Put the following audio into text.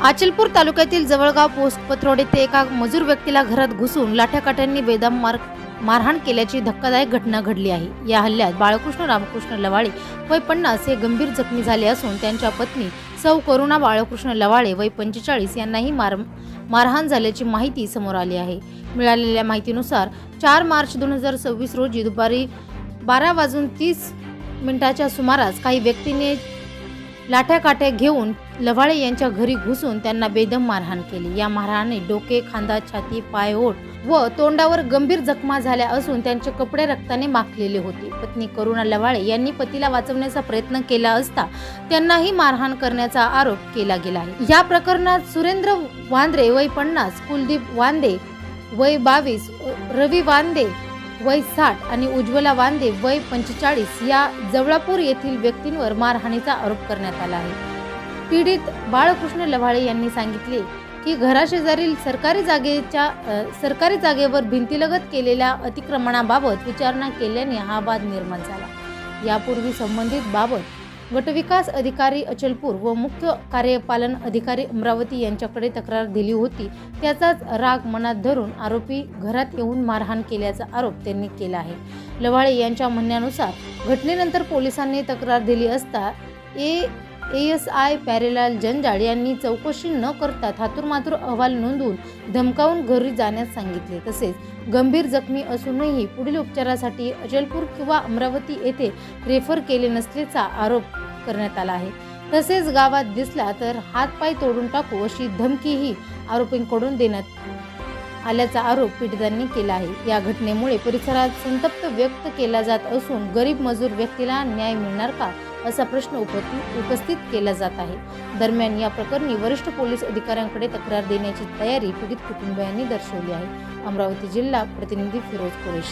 अचलपूर तालुक्यातील जवळगाव पोस्ट पथरोड येथे एका मजूर व्यक्तीला घरात घुसून लाठ्याकाठ्यांनी बेदम मारहाण केल्याची धक्कादायक घटना घडली आहे। या हल्ल्यात बाळकृष्ण रामकृष्ण लवाळे वय 50 हे गंभीर जखमी झाले असून त्यांच्या पत्नी सौ करुणा बाळकृष्ण लवाळे वय 45 यांनाही मारहाण झाल्याची माहिती समोर आली आहे। मिळालेल्या माहितीनुसार 4 मार्च 2026 रोजी दुपारी 12:30 सुमारास काही व्यक्तींनी लाठ्याकाठ्या घेऊन लवाळे यांच्या घरी घुसून त्यांना बेदम मारहाण केली। या मारहाणीत डोके, खांदा, छाती, पाय, ओठ व तोंडावर गंभीर जखमा झाल्या असून त्यांचे कपडे रक्ताने माखलेले होते। पत्नी करुणा लवाळे यांनी पतीला वाचवण्याचा प्रयत्न केला असता त्यांनाही मारहाण करण्याचा आरोप केला गेला आहे। या प्रकरणात सुरेंद्र वांद्रे वय 50, कुलदीप वांदे वय 22, रवी वांदे वय 60 आणि उज्ज्वला वांदे वय 45 या जवळापूर येथील व्यक्तींवर मारहाणीचा आरोप करण्यात आला आहे। पीडित बाळकृष्ण लवाळे यांनी सांगितले की घराशेजारील सरकारी जागेवर भिंतीलगत केलेल्या अतिक्रमणाबाबत विचारणा केल्याने हा वाद निर्माण झाला। यापूर्वी संबंधित बाबत गटविकास अधिकारी अचलपूर व मुख्य कार्यपालन अधिकारी अमरावती यांच्याकडे तक्रार दिली होती। त्याचाच राग मनात धरून आरोपी घरात येऊन मारहाण केल्याचा आरोप त्यांनी केला आहे। लवाळे यांच्या म्हणण्यानुसार घटनेनंतर पोलिसांनी तक्रार दिली असता ASI प्यारेलाल जंजाळ यांनी चौकशी न करता थातुरमातुर अहवाल नोंदवून धमकावून घरी जाण्यास सांगितले। तसेच गंभीर जखमी असूनही पुढील उपचारासाठी अचलपूर किंवा अमरावती येथे रेफर केले नसल्याचा आरोप करण्यात आला आहे। तसेच गावात दिसला तर हातपाय तोडून टाकू अशी धमकीही आरोपींकडून देण्यात आल्याचा आरोप पीडितांनी केला आहे। या घटनेमुळे परिसरात संतप्त व्यक्त केला जात असून गरीब मजूर व्यक्तीला न्याय मिळणार का असा प्रश्न उपस्थित केला जात आहे। दरम्यान या प्रकरणी वरिष्ठ पोलीस अधिकाऱ्यांकडे तक्रार देण्याची तयारी पीडित कुटुंबियांनी दर्शवली आहे। अमरावती जिल्हा प्रतिनिधी फिरोज कुरेशी।